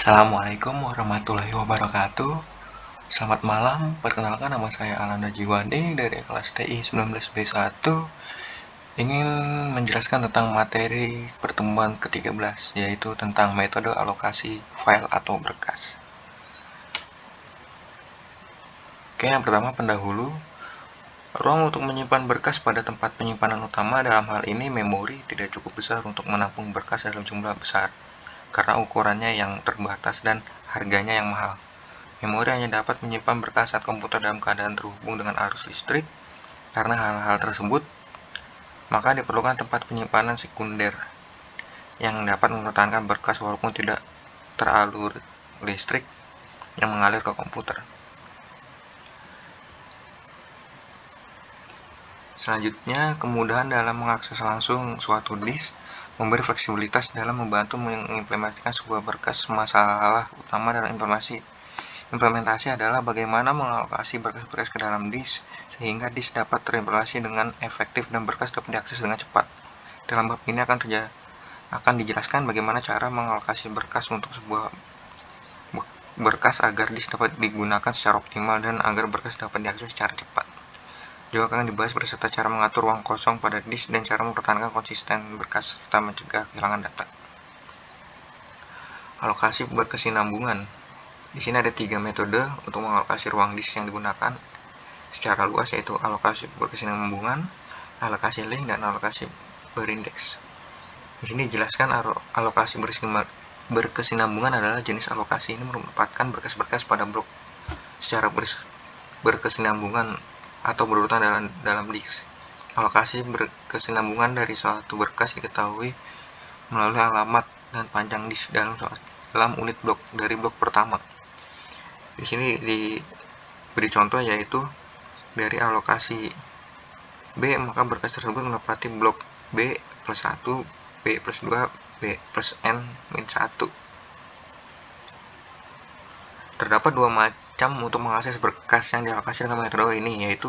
Assalamualaikum warahmatullahi wabarakatuh. Selamat malam, perkenalkan nama saya Alanda Jiwandi dari kelas TI 19B1. Ingin menjelaskan tentang materi pertemuan ke-13, yaitu tentang metode alokasi file atau berkas. Oke, yang pertama pendahulu. Ruang untuk menyimpan berkas pada tempat penyimpanan utama, dalam hal ini memori, tidak cukup besar untuk menampung berkas dalam jumlah besar, karena ukurannya yang terbatas dan harganya yang mahal. Memori hanya dapat menyimpan berkas saat komputer dalam keadaan terhubung dengan arus listrik. Karena hal-hal tersebut, maka diperlukan tempat penyimpanan sekunder yang dapat mempertahankan berkas walaupun tidak teralur listrik yang mengalir ke komputer. Selanjutnya, kemudahan dalam mengakses langsung suatu disk memberi fleksibilitas dalam membantu mengimplementasikan sebuah berkas. Masalah utama dalam implementasi adalah bagaimana mengalokasi berkas-berkas ke dalam disk sehingga disk dapat terimplementasi dengan efektif dan berkas dapat diakses dengan cepat. Dalam bab ini akan dijelaskan bagaimana cara mengalokasi berkas untuk sebuah berkas agar disk dapat digunakan secara optimal dan agar berkas dapat diakses secara cepat. Juga akan dibahas beserta cara mengatur ruang kosong pada disk dan cara mempertahankan konsisten berkas serta mencegah kehilangan data. Alokasi berkesinambungan. Di sini ada 3 metode untuk mengalokasi ruang disk yang digunakan secara luas, yaitu alokasi berkesinambungan, alokasi link, dan alokasi berindeks. Di sini dijelaskan alokasi berkesinambungan adalah jenis alokasi ini menempatkan berkas-berkas pada blok secara berkesinambungan atau berurutan dalam disk. Alokasi berkesinambungan dari suatu berkas diketahui melalui alamat dan panjang disk dalam unit blok dari blok pertama. Di sini diberi contoh yaitu dari alokasi B, maka berkas tersebut menempati blok B plus 1, B plus 2, B plus N min 1. Terdapat 2 macam untuk mengakses berkas yang dialokasi dengan metode ini, yaitu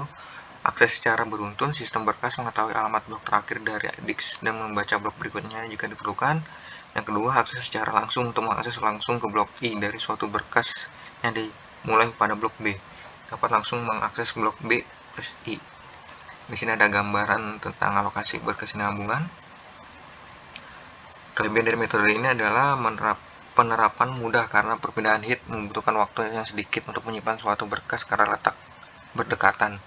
akses secara beruntun. Sistem berkas mengetahui alamat blok terakhir dari disk dan membaca blok berikutnya jika diperlukan. Yang kedua, akses secara langsung untuk mengakses langsung ke blok I dari suatu berkas yang dimulai pada blok B. Dapat langsung mengakses blok B plus I. Di sini ada gambaran tentang alokasi berkesinambungan. Kelebihan dari metode ini adalah penerapan mudah karena perpindahan head membutuhkan waktu yang sedikit untuk menyimpan suatu berkas karena letak berdekatan.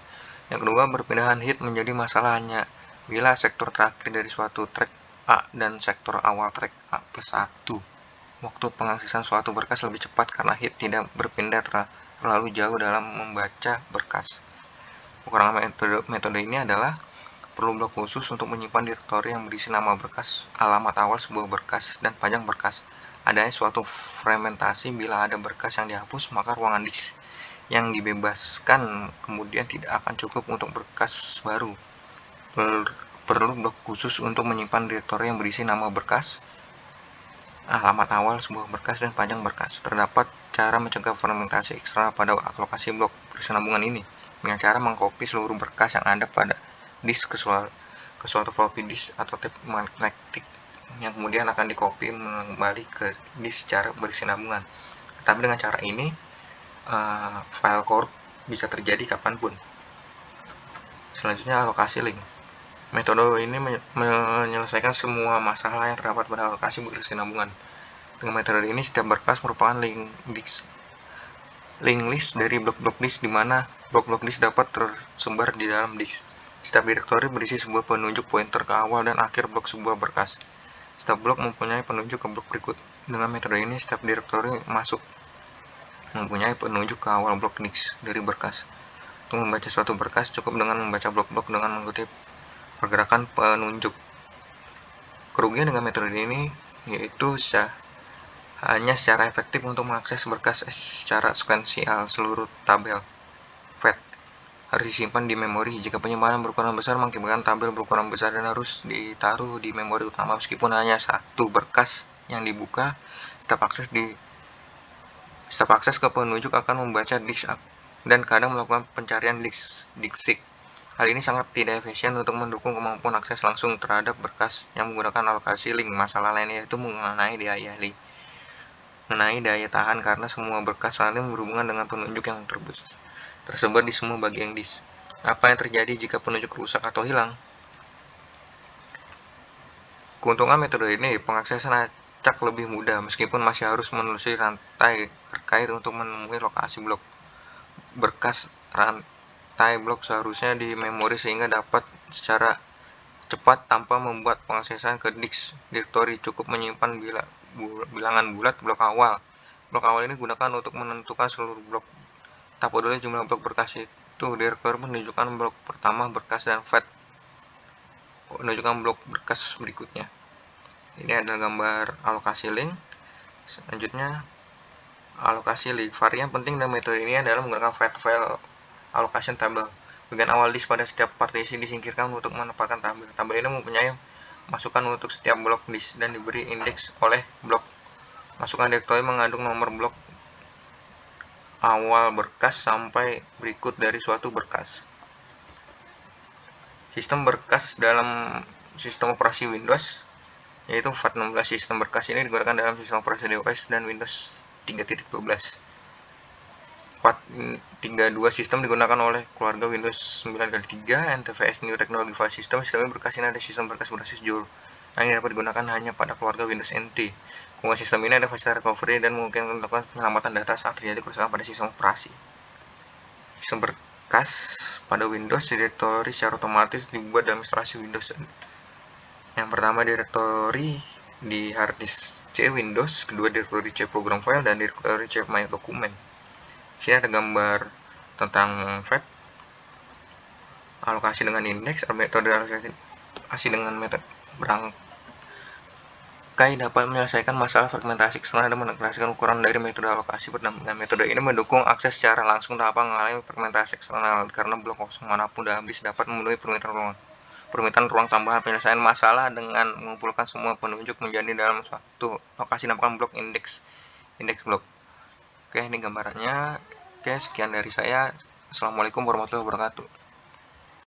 Yang kedua, perpindahan head menjadi masalah hanya bila sektor terakhir dari suatu track A dan sektor awal track A plus 1. Waktu pengaksesan suatu berkas lebih cepat karena head tidak berpindah terlalu jauh dalam membaca berkas. Kekurangan metode ini adalah perlu blok khusus untuk menyimpan direktori yang berisi nama berkas, alamat awal sebuah berkas, dan panjang berkas. Adanya suatu fragmentasi bila ada berkas yang dihapus, maka ruangan disk yang dibebaskan kemudian tidak akan cukup untuk berkas baru. Perlu blok khusus untuk menyimpan direktori yang berisi nama berkas, alamat awal sebuah berkas, dan panjang berkas. Terdapat cara mencegah fragmentasi eksternal pada alokasi blok berkesinambungan ini dengan cara mengcopy seluruh berkas yang ada pada disk ke suatu floppy disk atau tape magnetik yang kemudian akan dikopi kembali ke disk secara berkesinambungan. Tapi dengan cara ini file corrupt bisa terjadi kapanpun. Selanjutnya, alokasi link. Metode ini menyelesaikan semua masalah yang terdapat pada alokasi berkesinambungan. Dengan metode ini, setiap berkas merupakan link list dari blok-blok disk, di mana blok-blok disk dapat tersebar di dalam disk. Setiap direktori berisi sebuah penunjuk pointer ke awal dan akhir blok sebuah berkas. Setiap blok mempunyai penunjuk ke blok berikut. Dengan metode ini, setiap direktori mempunyai penunjuk ke awal blok disk dari berkas. Untuk membaca suatu berkas, cukup dengan membaca blok-blok dengan mengikuti pergerakan penunjuk. Kerugian dengan metode ini yaitu hanya secara efektif untuk mengakses berkas secara sekuensial. Seluruh tabel file harus disimpan di memori. Jika penyimpanan berukuran besar, mengakibatkan tabel berukuran besar dan harus ditaruh di memori utama. Meskipun hanya satu berkas yang dibuka, setiap akses ke penunjuk akan membaca disk dan kadang melakukan pencarian disk. Hal ini sangat tidak efisien untuk mendukung kemampuan akses langsung terhadap berkas yang menggunakan alokasi link. Masalah lainnya yaitu mengenai dialih. mengenai daya tahan karena semua berkas saling berhubungan dengan penunjuk yang tersebar di semua bagian disk. Apa yang terjadi jika penunjuk rusak atau hilang? Keuntungan metode ini, pengaksesan acak lebih mudah meskipun masih harus menelusuri rantai terkait untuk menemui lokasi blok. Berkas rantai blok seharusnya di memori sehingga dapat secara cepat tanpa membuat pengaksesan ke disk direktori. Cukup menyimpan bilangan bulat blok awal. Blok awal ini gunakan untuk menentukan seluruh blok. Tak peduli jumlah blok berkas itu, direktori menunjukkan blok pertama berkas dan fat menunjukkan blok berkas berikutnya. Ini adalah gambar alokasi link. Selanjutnya alokasi link. Varian penting dalam metode ini adalah menggunakan file allocation table. Bagian awal disk pada setiap partisi disingkirkan untuk menempatkan tabel. Tabel ini mempunyai masukan untuk setiap blok disk dan diberi indeks oleh blok. Masukan direktori mengandung nomor blok awal berkas sampai berikut dari suatu berkas. Sistem berkas dalam sistem operasi Windows, yaitu FAT16. Sistem berkas ini digunakan dalam sistem operasi iOS dan Windows 3.12. FAT32 sistem digunakan oleh keluarga Windows 9x3, NTFS New Technology File System. Sistem berkas ini ada sistem berkas berbasis jur yang dapat digunakan hanya pada keluarga Windows NT. Keunggulan sistem ini ada fasilitas recovery dan mungkin melakukan penyelamatan data saat terjadi kerusakan pada sistem operasi. Sistem berkas pada Windows, direktori secara otomatis dibuat dalam instalasi Windows. Yang pertama, direktori di harddisk C Windows, kedua direktori C program file, dan direktori C my dokumen. Sini ada gambar tentang fat, alokasi dengan indeks, metode alokasi dengan metode berangkai dapat menyelesaikan masalah fragmentasi eksternal dan menegasikan ukuran dari metode alokasi berdampingan. Metode ini mendukung akses secara langsung tanpa mengalami fragmentasi eksternal karena blok kosong manapun dalam disk dapat memenuhi permintaan ruang tambahan. Penyelesaian masalah dengan mengumpulkan semua penunjuk menjadi dalam suatu lokasi dinamakan blok indeks blok. Oke, ini gambarannya. Oke, sekian dari saya. Assalamualaikum warahmatullahi wabarakatuh.